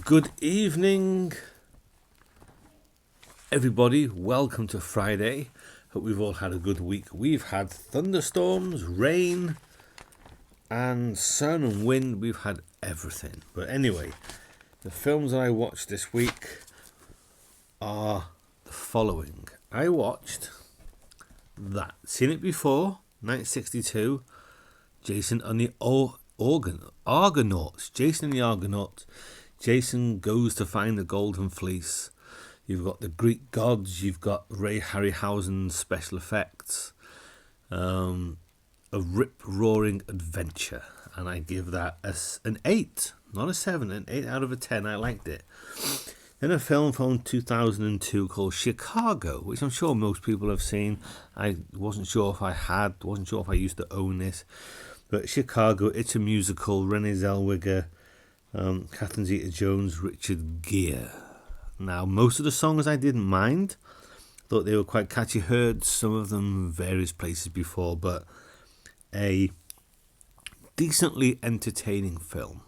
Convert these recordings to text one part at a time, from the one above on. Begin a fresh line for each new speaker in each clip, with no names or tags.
Good evening, everybody. Welcome to Friday. Hope we've all had a good week. We've had thunderstorms, rain, and sun and wind. We've had everything. But anyway, the films that I watched this week are the following. I watched that. Seen it before, 1962. Jason and the Argonauts. Jason and the Argonauts. Jason goes to find the Golden Fleece. You've got the Greek gods. You've got Ray Harryhausen's special effects. A rip-roaring adventure. And I give that an 8. Not a 7, an 8 out of a 10. I liked it. Then a film from 2002 called Chicago, which I'm sure most people have seen. I wasn't sure if I used to own this. But Chicago, it's a musical. Renee Zellweger, Catherine Zeta-Jones, Richard Gere. Now, most of the songs I didn't mind. Thought they were quite catchy. Heard some of them various places before, but a decently entertaining film.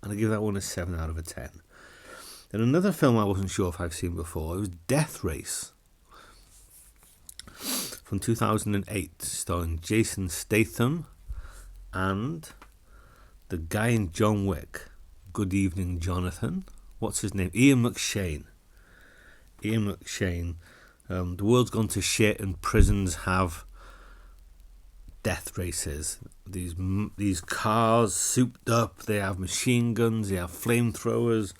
And I give that one a 7 out of a 10. Then another film I wasn't sure if I've seen before, it was Death Race from 2008, starring Jason Statham and the guy in John Wick. Good Evening, Jonathan. What's his name? Ian McShane. The world's gone to shit and prisons have death races. These cars souped up, they have machine guns, they have flamethrowers.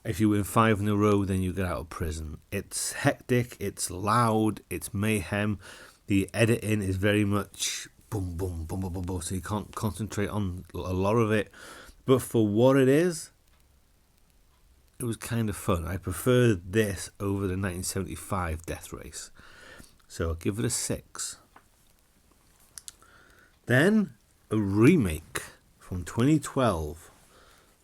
If you win 5 in a row, then you get out of prison. It's hectic, it's loud, it's mayhem. The editing is very much boom, boom, boom, boom, boom, boom, so you can't concentrate on a lot of it. But for what it is, it was kind of fun. I prefer this over the 1975 Death Race. So I'll give it a 6. Then a remake from 2012.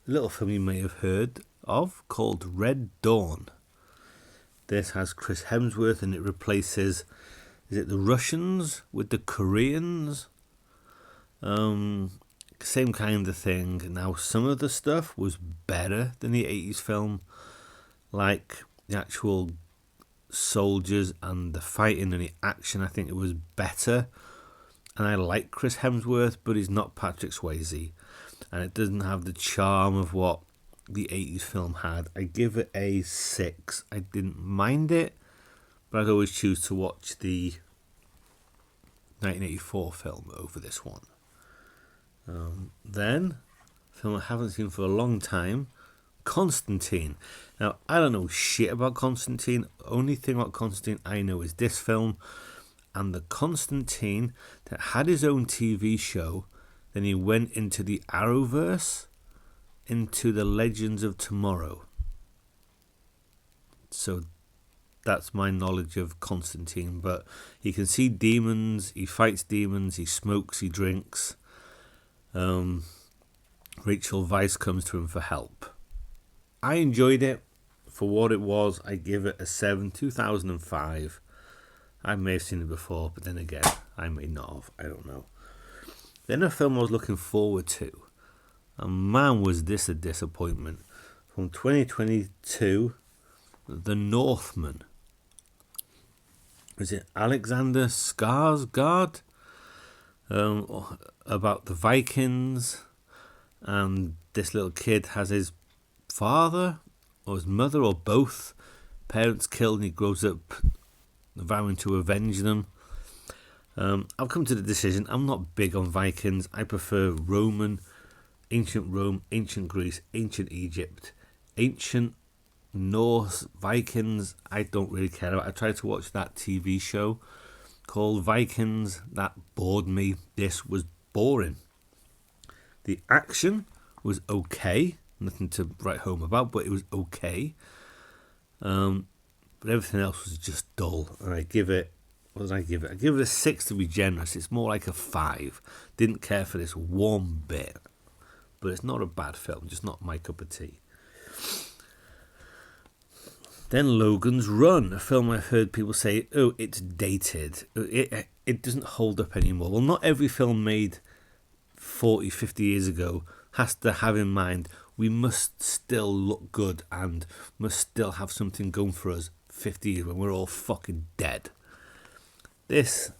A little film you may have heard of called Red Dawn. This has Chris Hemsworth and it replaces, is it the Russians with the Koreans? Same kind of thing. Now, some of the stuff was better than the 80s film, like the actual soldiers and the fighting and the action. I think it was better. And I like Chris Hemsworth, but he's not Patrick Swayze. And it doesn't have the charm of what the 80s film had. I give it a 6. I didn't mind it, but I'd always choose to watch the 1984 film over this one. Then, a film I haven't seen for a long time, Constantine. Now, I don't know shit about Constantine. Only thing about Constantine I know is this film. And the Constantine that had his own TV show, then he went into the Arrowverse, into the Legends of Tomorrow. So that's my knowledge of Constantine. But he can see demons, he fights demons, he smokes, he drinks. Rachel Weisz comes to him for help. I enjoyed it for what it was. I give it a 7, 2005. I may have seen it before, but then again, I may not have. I don't know. Then a film I was looking forward to. And man, was this a disappointment. From 2022, The Northman. Is it Alexander Skarsgård? About the Vikings, and this little kid has his father or his mother or both parents killed, and he grows up vowing to avenge them. I've come to the decision, I'm not big on Vikings. I prefer ancient Rome, ancient Greece, ancient Egypt, ancient Norse. Vikings I don't really care about. I tried to watch that TV show called Vikings. That bored me. This was boring. The action was okay. Nothing to write home about, but it was okay. But everything else was just dull. And I give it, what did I give it? I give it a 6 to be generous. It's more like a 5. Didn't care for this one bit. But it's not a bad film, just not my cup of tea. Then Logan's Run, a film I've heard people say, oh, it's dated. It doesn't hold up anymore. Well, not every film made 40, 50 years ago has to have in mind we must still look good and must still have something going for us 50 years when we're all fucking dead. This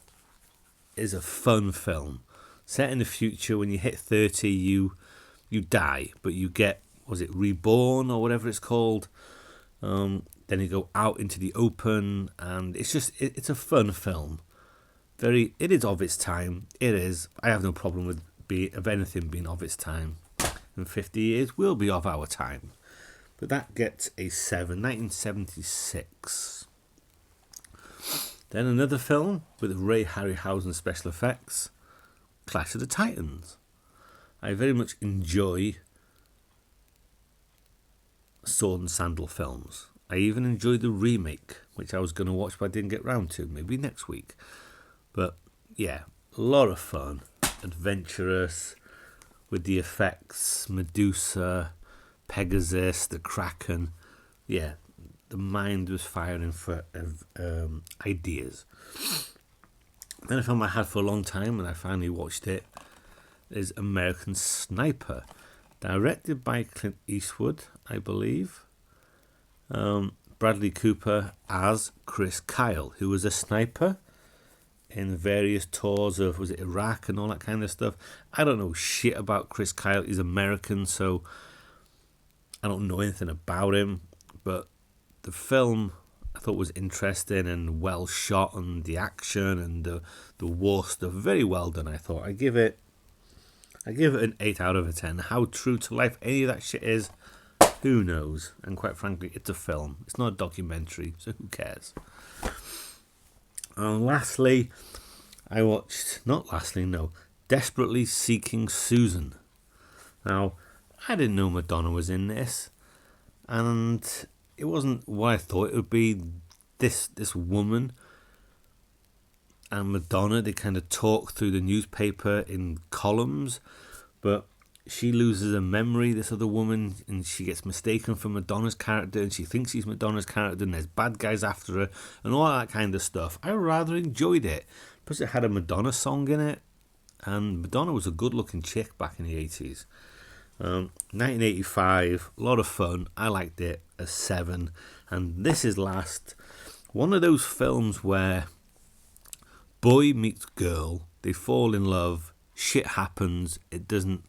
is a fun film set in the future. When you hit 30, you die, but you get, was it reborn or whatever it's called? Then you go out into the open, and it's a fun film. It is of its time. It is. I have no problem with anything being of its time. In 50 years, will be of our time. But that gets a 7, 1976. Then another film with Ray Harryhausen special effects, Clash of the Titans. I very much enjoy sword and sandal films. I even enjoyed the remake, which I was going to watch but I didn't get round to, maybe next week. But yeah, a lot of fun, adventurous, with the effects, Medusa, Pegasus, the Kraken. Yeah, the mind was firing for ideas. Then a film I had for a long time, and I finally watched it, is American Sniper, directed by Clint Eastwood, I believe. Bradley Cooper as Chris Kyle, who was a sniper in various tours of, was it Iraq and all that kind of stuff. I don't know shit about Chris Kyle. He's American, so I don't know anything about him. But the film I thought was interesting and well shot, and the action and the war stuff, very well done. I thought I give it an 8 out of 10. How true to life any of that shit is, who knows? And quite frankly, it's a film. It's not a documentary, so who cares? And lastly, I watched, Desperately Seeking Susan. Now, I didn't know Madonna was in this, and it wasn't what I thought it would be. This woman and Madonna, they kind of talk through the newspaper in columns, but she loses her memory, this other woman, and she gets mistaken for Madonna's character, and she thinks she's Madonna's character, and there's bad guys after her, and all that kind of stuff. I rather enjoyed it, plus it had a Madonna song in it, and Madonna was a good-looking chick back in the 80s. 1985, a lot of fun. I liked it, a 7, and this is last. One of those films where boy meets girl, they fall in love, shit happens, it doesn't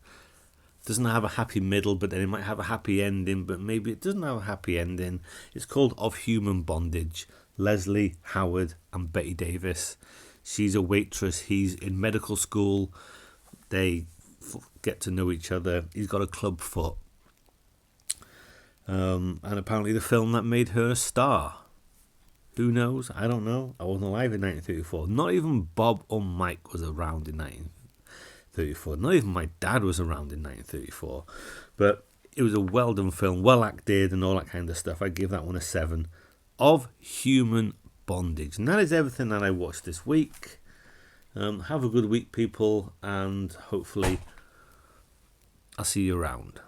have a happy middle, but then it might have a happy ending, but maybe it doesn't have a happy ending. It's called Of Human Bondage. Leslie Howard and Betty Davis. She's a waitress. He's in medical school. They get to know each other. He's got a club foot. And apparently the film that made her a star. Who knows? I don't know. I wasn't alive in 1934. Not even Bob or Mike was around in 1934. Not even my dad was around in 1934. But it was a well done film, well acted and all that kind of stuff. I give that one a 7. Of Human Bondage. And that is everything that I watched this week. Have a good week, people, and hopefully I'll see you around.